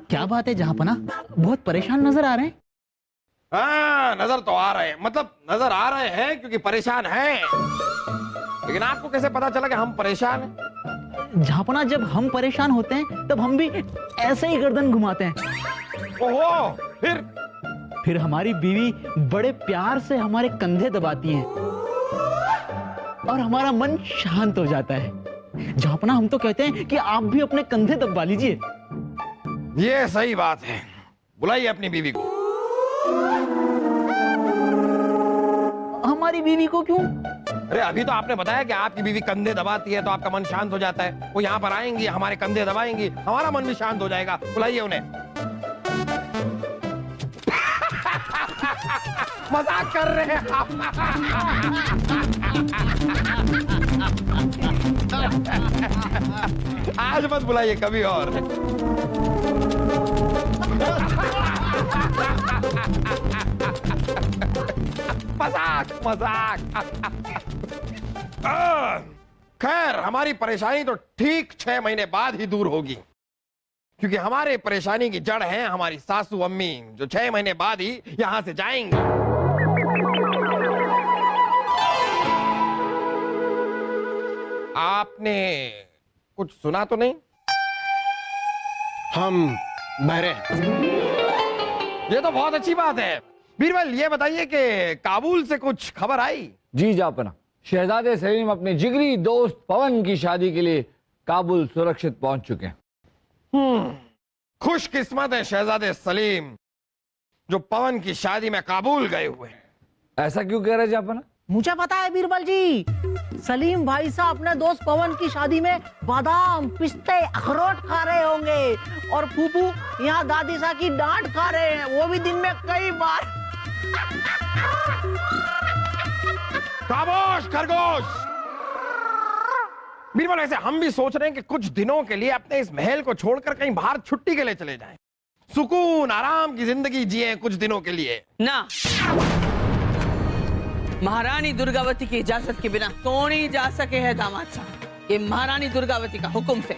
क्या बात है जहांपना, बहुत परेशान नजर आ रहे हैं। हाँ, नजर तो आ रहे हैं, मतलब नजर आ रहे हैं क्योंकि परेशान हैं। लेकिन आपको कैसे पता चला कि हम परेशान हैं? जहांपना, जब हम परेशान होते हैं तब हम भी ऐसे ही गर्दन घुमाते हैं। ओहो, फिर हमारी बीवी बड़े प्यार से हमारे कंधे दबाती हैं और हमारा मन शांत हो जाता है। जहांपना, हम तो कहते हैं कि आप भी अपने कंधे दबा लीजिए। ये सही बात है, बुलाइए अपनी बीवी को। हमारी बीवी को क्यों? अरे अभी तो आपने बताया कि आपकी बीवी कंधे दबाती है तो आपका मन शांत हो जाता है। वो यहाँ पर आएंगी, हमारे कंधे दबाएंगी, हमारा मन भी शांत हो जाएगा। बुलाइए उन्हें। मजाक कर रहे हैं आप। आज मत बुलाइए, कभी और। मजाक मजाक। खैर, हमारी परेशानी तो ठीक 6 महीने बाद ही दूर होगी, क्योंकि हमारे परेशानी की जड़ है हमारी सासू अम्मी, जो 6 महीने बाद ही यहां से जाएंगी। आपने कुछ सुना तो नहीं? हम बहरे हैं। ये तो बहुत अच्छी बात है। बीरबल, ये बताइए कि काबुल से कुछ खबर आई? जी जापना, शहजादे सलीम अपने जिगरी दोस्त पवन की शादी के लिए काबुल सुरक्षित पहुंच चुके हैं। खुशकिस्मत है शहजादे सलीम जो पवन की शादी में काबुल गए हुए हैं। ऐसा क्यों कह रहे जापना? मुझे पता है बीरबल जी, सलीम भाई साहब अपने दोस्त पवन की शादी में बादाम, पिस्ते, अखरोट खा रहे होंगे और फूफू यहाँ दादी सा की डांट खा रहे हैं, वो भी दिन में कई बार। खामोश खरगोश। बीरबल, ऐसे हम भी सोच रहे हैं कि कुछ दिनों के लिए अपने इस महल को छोड़कर कहीं बाहर छुट्टी के लिए चले जाएं, सुकून आराम की जिंदगी जिए कुछ दिनों के लिए। ना, महारानी दुर्गावती की इजाजत के बिना कौन ही जा सके है दामाद साहब। ये महारानी दुर्गावती का हुक्म से।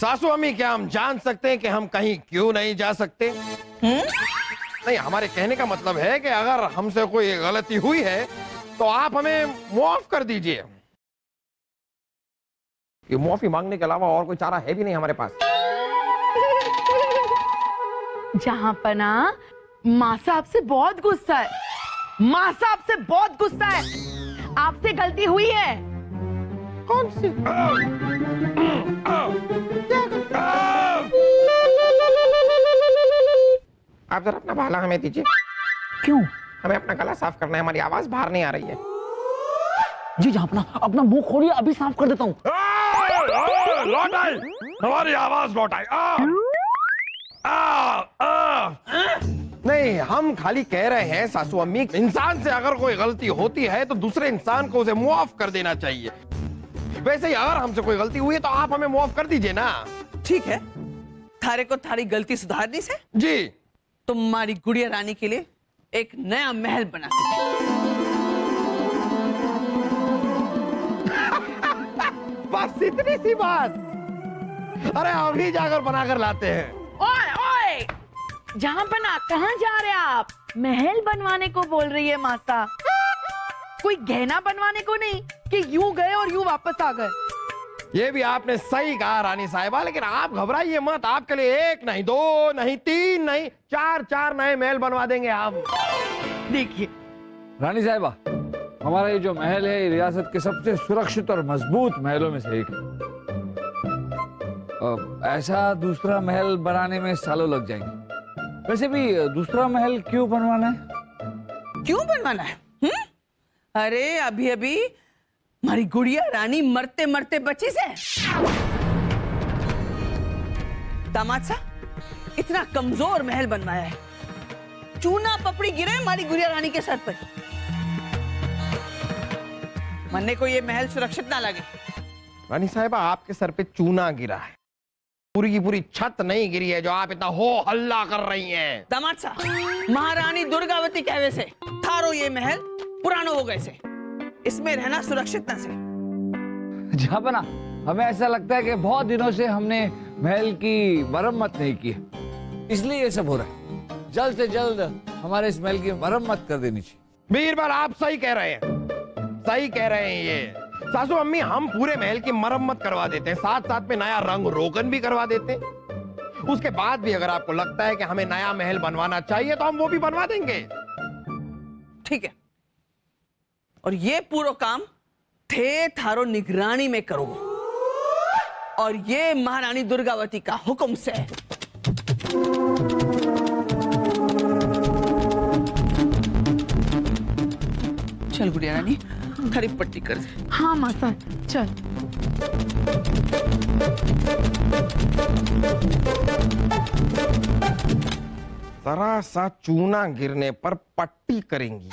सासू अम्मी, क्या हम जान सकते हैं कि हम कहीं क्यों नहीं जा सकते? नहीं, हमारे कहने का मतलब है कि अगर हमसे कोई गलती हुई है तो आप हमें माफ कर दीजिए। ये माफी मांगने के अलावा और कोई चारा है भी नहीं हमारे पास। जहांपना, माँ साहब से बहुत गुस्सा है, माँ साहब से बहुत गुस्सा है। आपसे गलती हुई है। कौन सी? आप जरा अपना भाला हमें दीजिए। क्यों? हमें अपना गला साफ करना है, हमारी आवाज बाहर नहीं आ रही है। जी जहांपना, अपना मुंह खोलिए, अभी साफ कर देता हूँ। लौट आई, हमारी आवाज लौट आई। नहीं, हम खाली कह रहे हैं सासू अम्मी, इंसान से अगर कोई गलती होती है तो दूसरे इंसान को उसे मुआफ कर देना चाहिए। वैसे ही अगर हमसे कोई गलती हुई है तो आप हमें मुआफ कर दीजिए ना। ठीक है, थारे को थारी गलती सुधारनी से जी तुम्हारी गुड़िया रानी के लिए एक नया महल बना बस इतनी सी बात। अरे अभी जाकर बनाकर लाते हैं। ओए ओए, जहांपना, कहाँ जा रहे हैं आप? महल बनवाने को बोल रही है माता, कोई गहना बनवाने को नहीं कि यूं गए और यूं वापस आ गए। ये भी आपने सही कहा रानी साहिबा, लेकिन आप घबराइए मत। आपके लिए 1 नहीं 2 नहीं 3 नहीं 4 नए महल बनवा देंगे हम। देखिए रानी साहिबा, हमारा ये जो महल है ये रियासत के सबसे सुरक्षित और मजबूत महलों में से एक है। ऐसा दूसरा महल बनाने में सालों लग जाएंगे। वैसे भी दूसरा महल क्यों बनवाना है? क्यों बनवाना है? अरे अभी अभी हमारी गुड़िया रानी मरते मरते बची से। दामाद साहब, इतना कमजोर महल बनवाया है, चूना पपड़ी गिरे हमारी गुड़िया रानी के सर पर। मरने को ये महल सुरक्षित ना लगे। रानी साहिबा, आपके सर पे चूना गिरा है, पूरी की पूरी छत नहीं गिरी है जो आप इतना हो हल्ला कर रही हैं। दामाद साहब, महारानी दुर्गावती कहवे से थारो ये महल पुरानो हो गए से। इसमें रहना सुरक्षित न से। जहापना, हमें ऐसा लगता है कि बहुत दिनों से हमने महल की मरम्मत नहीं की है, इसलिए ये सब हो रहा है। जल्द से जल्द हमारे इस महल की मरम्मत कर देनी चाहिए। बीरबल, आप सही कह रहे हैं, सही कह रहे हैं। ये सासू अम्मी, हम पूरे महल की मरम्मत करवा देते हैं, साथ साथ में नया रंग रोगन भी करवा देते हैं। उसके बाद भी अगर आपको लगता है कि हमें नया महल बनवाना चाहिए तो हम वो भी बनवा देंगे। ठीक है, और ये पूरा काम थे थारो निगरानी में करो, और ये महारानी दुर्गावती का हुक्म से। चल गुड़िया रानी, खरी पट्टी कर दे। हाँ माता, चल। जरा सा चूना गिरने पर पट्टी करेंगी।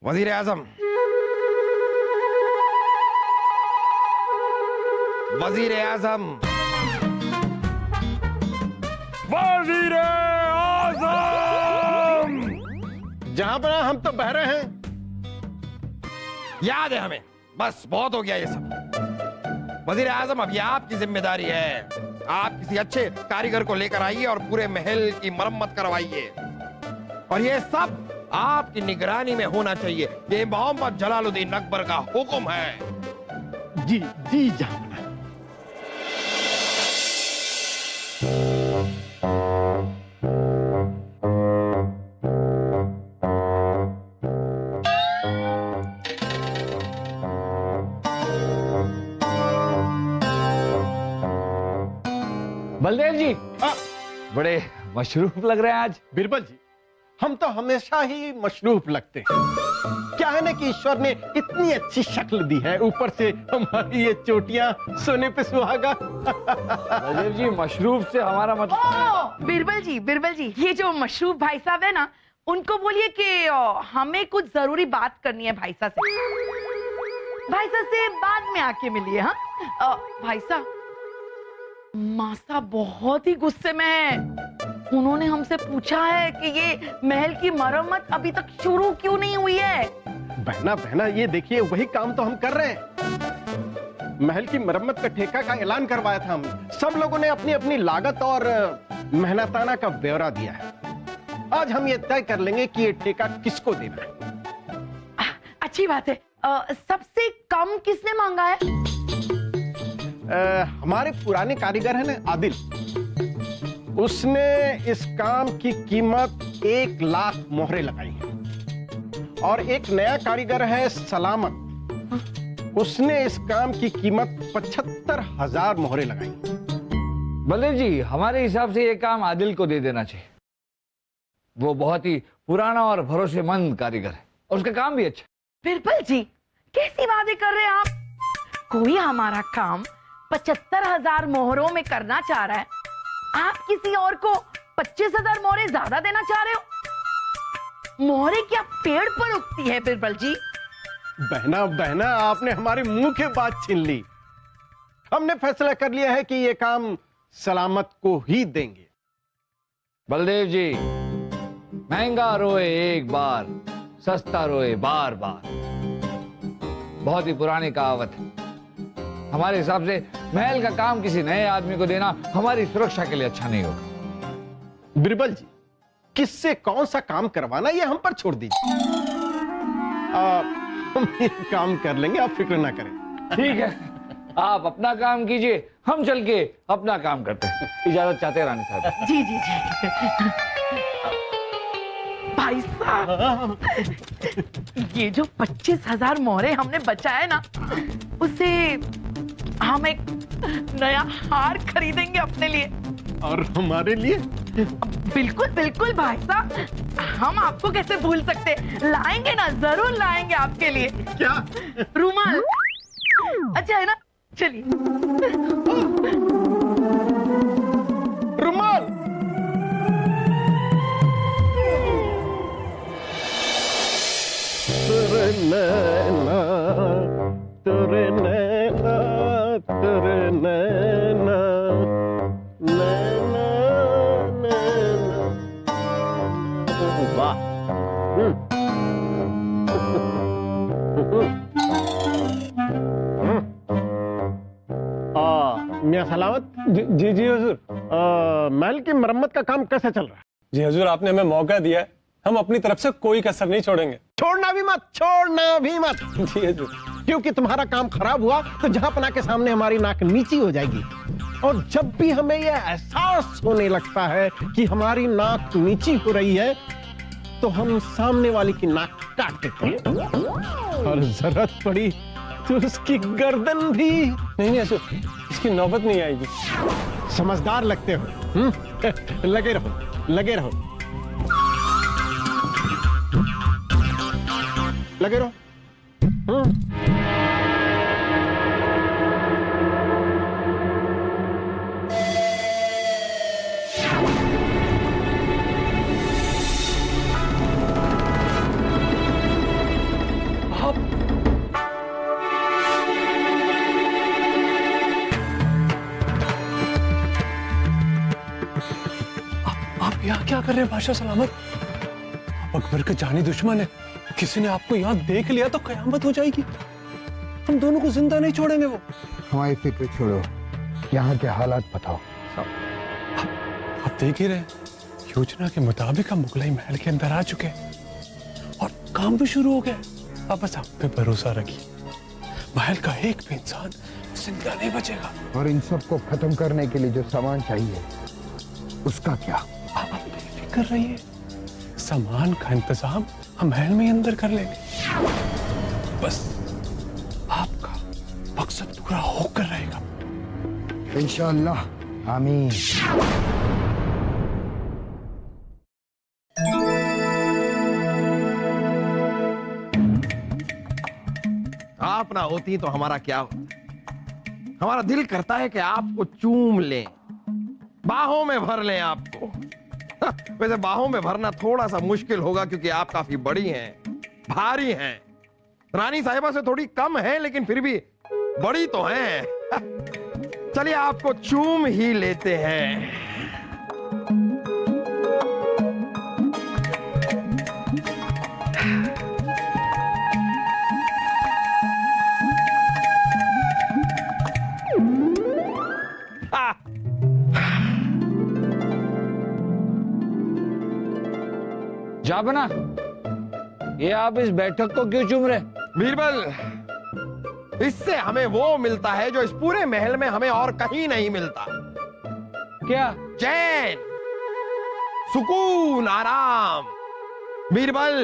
वजीर आजम, वजीर आजम, वजीर आजम। जहां पर हम तो बह रहे हैं। याद है हमें, बस बहुत हो गया ये सब। वजीर आजम, अब ये आपकी जिम्मेदारी है। आप किसी अच्छे कारीगर को लेकर आइए और पूरे महल की मरम्मत करवाइए, और ये सब आपकी निगरानी में होना चाहिए। ये मोहम्मद जलालुद्दीन अकबर का हुक्म है। जी जी जहां। बलदेव जी, बड़े मशरूफ लग रहे हैं आज। बिरबल जी, हम तो हमेशा ही मशरूफ लगते हैं। क्या है ना कि ईश्वर ने इतनी अच्छी शक्ल दी है, ऊपर से हमारी ये चोटियां सोने पे सुहागा। बलदेव जी, मशरूफ से हमारा मतलब। बिरबल जी, ये जो मशरूफ भाई साहब है ना, उनको बोलिए कि हमें कुछ जरूरी बात करनी है भाई साहब से। भाई साहब से बाद में आके मिलिए। हाँ भाई साहब, मासा बहुत ही गुस्से में है। उन्होंने हमसे पूछा है कि ये महल की मरम्मत अभी तक शुरू क्यों नहीं हुई है। बहना, ये देखिए, वही काम तो हम कर रहे हैं। महल की मरम्मत का ठेका का ऐलान करवाया था हम। सब लोगों ने अपनी अपनी लागत और मेहनताना का ब्यौरा दिया है। आज हम ये तय कर लेंगे कि ये ठेका किसको देना है। अच्छी बात है। सबसे कम किसने मांगा है? हमारे पुराने कारीगर है ना, आदिल, उसने इस काम की कीमत 1 लाख मोहरे लगाई है। और एक नया कारीगर है सलामत, उसने इस काम की कीमत 75,000 मोहरे लगाई। बलदेव जी, हमारे हिसाब से ये काम आदिल को दे देना चाहिए। वो बहुत ही पुराना और भरोसेमंद कारीगर है, और उसका काम भी अच्छा। बिरबल जी, कैसी बातें कर रहे हैं आप? कोई हमारा काम 75,000 मोहरों में करना चाह रहा है, आप किसी और को 25,000 मोहरें ज्यादा देना चाह रहे हो? मोहरे क्या पेड़ पर उगती है बिरबल जी? बहना, आपने हमारे मुंह के बात छीन ली। हमने फैसला कर लिया है कि ये काम सलामत को ही देंगे। बलदेव जी, महंगा रोए एक बार, सस्ता रोए बार बार, बहुत ही पुरानी कहावत है। हमारे हिसाब से महल का काम किसी नए आदमी को देना हमारी सुरक्षा के लिए अच्छा नहीं होगा। बिरबल जी, किससे कौन सा काम करवाना ये हम पर छोड़ दीजिए। हम ये काम कर लेंगे, आप फिक्र ना करें। ठीक है, आप अपना काम कीजिए, हम चल के अपना काम करते हैं। इजाजत चाहते हैं रानी साहब? जी। भाई साहब, ये जो 25,000 मोहरे हमने बचाए ना, उससे हम एक नया हार खरीदेंगे अपने लिए। और हमारे लिए? बिल्कुल भाई साहब, हम आपको कैसे भूल सकते। लाएंगे ना, जरूर लाएंगे आपके लिए। क्या? रुमाल अच्छा है ना? चलिए। रुमाल? तेरे नैना, तेरे नैना, तेरे नैना, नैना, नैना। वाह। मियां सलामत। जी जी हुजूर। महल की मरम्मत का काम कैसे चल रहा है? जी हुजूर, आपने हमें मौका दिया है, हम अपनी तरफ से कोई कसर नहीं छोड़ेंगे। छोड़ना भी मत, छोड़ना भी मत। जी हुजूर। क्योंकि तुम्हारा काम खराब हुआ तो जहांपना के सामने हमारी नाक नीची हो जाएगी। और जब भी हमें यह एहसास होने लगता है कि हमारी नाक नीची हो रही है तो हम सामने वाले की नाक काट देते हैं, और जरूरत पड़ी तो उसकी गर्दन भी। नहीं हुजूर, इसकी नौबत नहीं आएगी। समझदार लगते हो। लगे रहो, लगे रहो, लगे रहो। आप यहाँ क्या कर रहे हैं बादशाह सलामत? आप अकबर के जानी दुश्मन है, किसी ने आपको यहाँ देख लिया तो कयामत हो जाएगी। हम दोनों को जिंदा नहीं छोड़ेंगे वो। हमारी फिक्र छोड़ो, यहाँ के हालात बताओ। आप देख ही रहे हैं, योजना के मुताबिक हम मुगलाई महल के अंदर आ चुके हैं और काम भी शुरू हो गया। आप बस आप पे भरोसा रखिए, महल का एक भी इंसान जिंदा नहीं बचेगा। और इन सब को खत्म करने के लिए जो सामान चाहिए उसका क्या? आप बेफिक्र रहिए, सामान का इंतजाम हम महल में अंदर कर लेंगे। बस आपका मकसद पूरा होकर रहेगा। इंशाअल्लाह, आमीन। आप ना होती तो हमारा क्या होता? हमारा दिल करता है कि आपको चूम लें, बाहों में भर लें आपको। वैसे बाहों में भरना थोड़ा सा मुश्किल होगा क्योंकि आप काफी बड़ी हैं, भारी हैं। रानी साहिबा से थोड़ी कम है लेकिन फिर भी बड़ी तो हैं। चलिए आपको चूम ही लेते हैं। जाबना, ये आप इस बैठक को क्यों चूम रहे? बीरबल, इससे हमें वो मिलता है जो इस पूरे महल में हमें और कहीं नहीं मिलता। क्या? चैन, सुकून, आराम। बीरबल,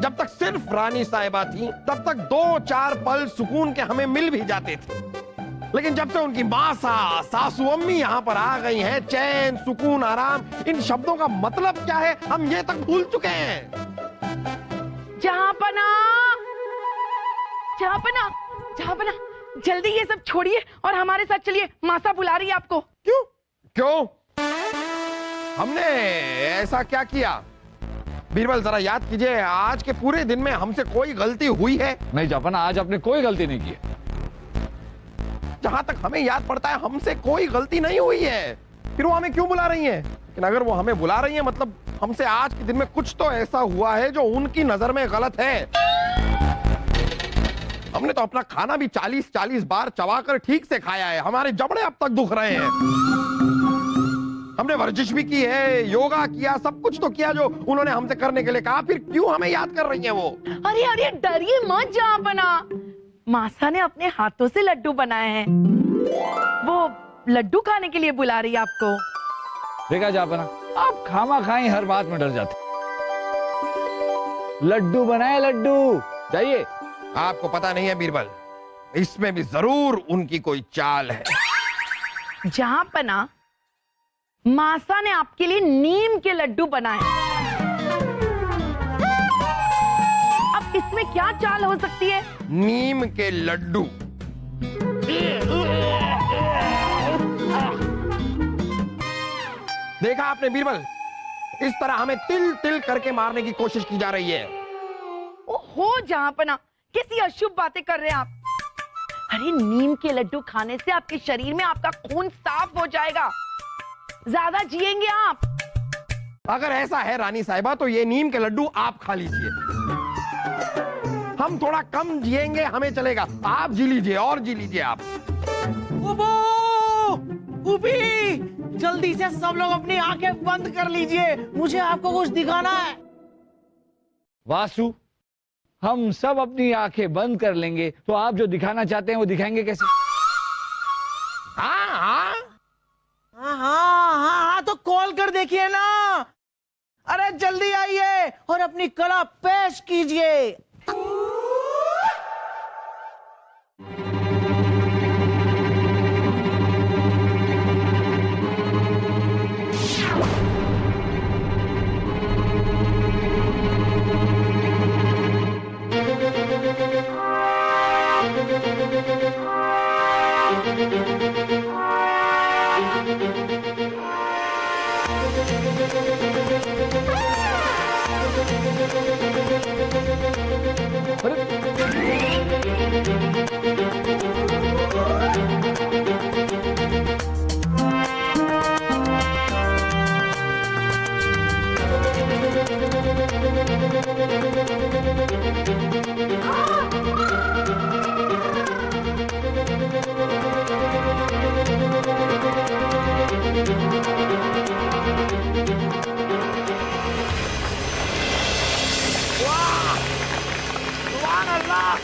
जब तक सिर्फ रानी साहिबा थी तब तक 2-4 पल सुकून के हमें मिल भी जाते थे, लेकिन जब से उनकी मासा सासू अम्मी यहाँ पर आ गई हैं, चैन, सुकून, आराम, इन शब्दों का मतलब क्या है हम ये तक भूल चुके हैं। जहांपना, जहांपना, जहांपना, जल्दी ये सब छोड़िए और हमारे साथ चलिए, मासा बुला रही है आपको। क्यों? क्यों? हमने ऐसा क्या किया? बीरबल जरा याद कीजिए, आज के पूरे दिन में हमसे कोई गलती हुई है? नहीं जापना, आज आपने कोई गलती नहीं की। जहां तक हमें याद पड़ता है हमसे कोई गलती नहीं हुई है, फिर वो हमें क्यों बुला रही हैं? लेकिन अगर वो हमें बुला रही हैं मतलब हमसे आज के दिन में कुछ तो ऐसा हुआ है जो उनकी नजर में गलत है। हमने तो अपना खाना भी 40-40 बार चबाकर ठीक से खाया है, हमारे जबड़े अब तक दुख रहे हैं। हमने वर्जिश भी की है, योगा किया, सब कुछ तो किया जो उन्होंने हमसे करने के लिए कहा, फिर क्यों हमें याद कर रही हैं वो? अरे अरे डरिए मत जहांपना, मासा ने अपने हाथों से लड्डू बनाए हैं, वो लड्डू खाने के लिए बुला रही है आपको। देखा जापना, आप खामा खाई हर बात में डर जाते। लड्डू बनाए, लड्डू। जाइए। आपको पता नहीं है बीरबल, इसमें भी जरूर उनकी कोई चाल है। जहांपना, मासा ने आपके लिए नीम के लड्डू बनाए, अब इसमें क्या चाल हो सकती है? नीम के लड्डू। देखा आपने बीरबल, इस तरह हमें तिल तिल करके मारने की कोशिश की जा रही है। ओहो जहांपना, कैसी अशुभ बातें कर रहे हैं आप। अरे नीम के लड्डू खाने से आपके शरीर में आपका खून साफ हो जाएगा, ज्यादा जिएंगे आप। अगर ऐसा है रानी साहिबा तो ये नीम के लड्डू आप खा लीजिए, हम थोड़ा कम जिएंगे, हमें चलेगा। आप जी लीजिए और जी लीजिए आप। फूफू, फूफी जल्दी से सब लोग अपनी आंखें बंद कर लीजिए, मुझे आपको कुछ दिखाना है। वासु, हम सब अपनी आंखें बंद कर लेंगे तो आप जो दिखाना चाहते हैं वो दिखाएंगे कैसे? हाँ हाँ हाँ, तो कॉल कर देखिए ना। अरे जल्दी आइए और अपनी कला पेश कीजिए।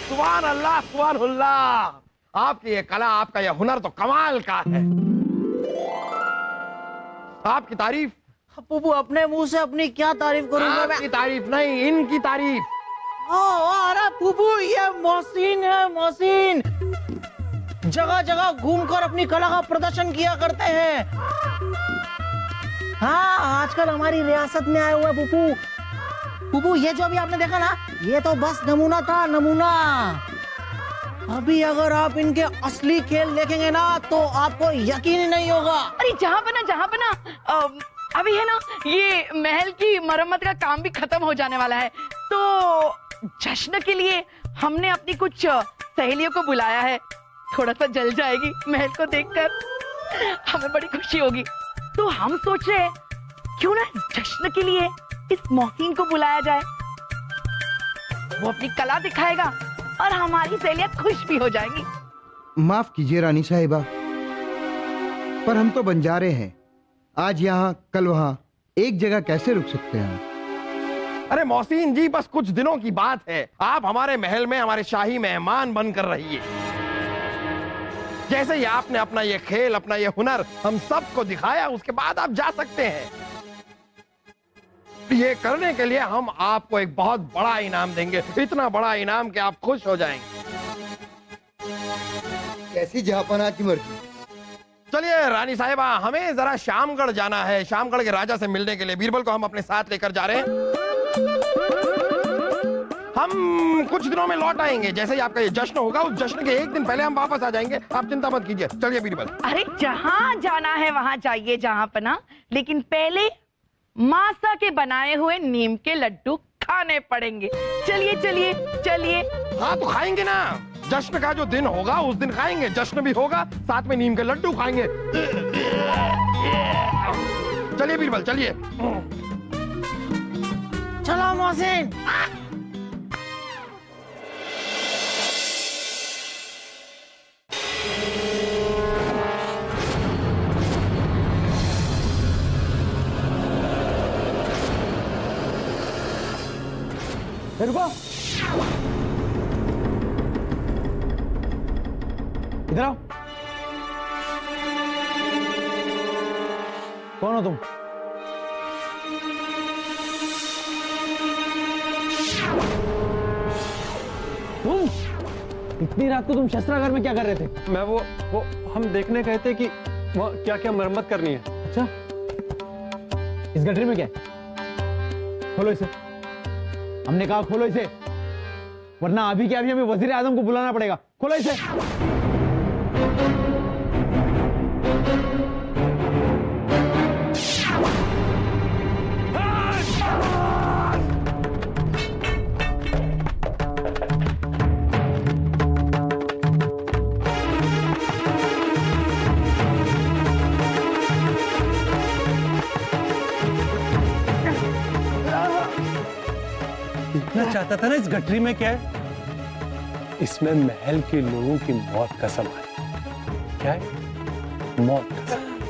सुभान अल्लाह, सुभान अल्लाह। आपकी ये कला, आपका ये हुनर तो कमाल का है। आपकी तारीफ। पप्पू अपने मुंह से अपनी क्या तारीफ करूंगा मैं? आपकी तारीफ नहीं, इनकी तारीफ। अरे पप्पू, ये मोहसिन है, मोहसिन जगह जगह घूमकर अपनी कला का प्रदर्शन किया करते हैं। हाँ, आजकल हमारी रियासत में आए हुए पप्पू, ये जो अभी आपने देखा ना, ये तो बस नमूना था, नमूना। अभी अगर आप इनके असली खेल देखेंगे ना तो आपको यकीन ही नहीं होगा। अरे जहाँ बना अभी है ना, ये महल की मरम्मत का काम भी खत्म हो जाने वाला है, तो जश्न के लिए हमने अपनी कुछ सहेलियों को बुलाया है। थोड़ा सा जल जाएगी महल को देखकर, हमें बड़ी खुशी होगी। तो हम सोच रहे हैं क्यों ना जश्न के लिए इस मोहसिन को बुलाया जाए, वो अपनी कला दिखाएगा और हमारी सहेलियां खुश भी हो जाएंगी। माफ कीजिए रानी साहिबा, पर हम तो बंजारे हैं। आज यहाँ कल वहाँ, एक जगह कैसे रुक सकते हैं? अरे मोहसिन जी, बस कुछ दिनों की बात है। आप हमारे महल में हमारे शाही मेहमान बनकर रहिए। जैसे ही आपने अपना ये खेल, अपना ये हुनर हम सबको दिखाया, उसके बाद आप जा सकते हैं। ये करने के लिए हम आपको एक बहुत बड़ा इनाम देंगे, इतना बड़ा इनाम कि आप खुश हो जाएंगे। कैसी जहांपनाह की मर्जी। चलिए रानी साहिबा, हमें जरा शामगढ़ जाना है, शामगढ़ के राजा से मिलने के लिए। बीरबल को हम अपने साथ लेकर जा रहे हैं। हम कुछ दिनों में लौट आएंगे। जैसे ही आपका ये जश्न होगा, उस जश्न के एक दिन पहले हम वापस आ जाएंगे। आप चिंता मत कीजिए। चलिए बीरबल। अरे जहाँ जाना है वहां जाइए जहाँपना, लेकिन पहले मासा के बनाए हुए नीम के लड्डू खाने पड़ेंगे। चलिए चलिए चलिए। हाँ तो खाएंगे ना, जश्न का जो दिन होगा उस दिन खाएंगे। जश्न भी होगा, साथ में नीम के लड्डू खाएंगे। चलिए बीरबल, चलिए। चलो मोहसिन। रुको, इधर आओ। कौन हो तुम? इतनी रात को तुम शस्त्रागार में क्या कर रहे थे? मैं वो हम देखने गए थे कि वहाँ क्या क्या मरम्मत करनी है। अच्छा, इस गठरी में क्या है? खोलो इसे। हमने कहा खोलो इसे, वरना अभी के अभी हमें वजीर आजम को बुलाना पड़ेगा। खोलो इसे। देखना चाहता था ना इस गठरी में क्या है। इसमें महल के लोगों की मौत का सामान। क्या है? मौत का सामान।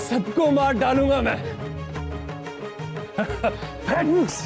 सबको मार डालूंगा मैं। फ्रेंड्स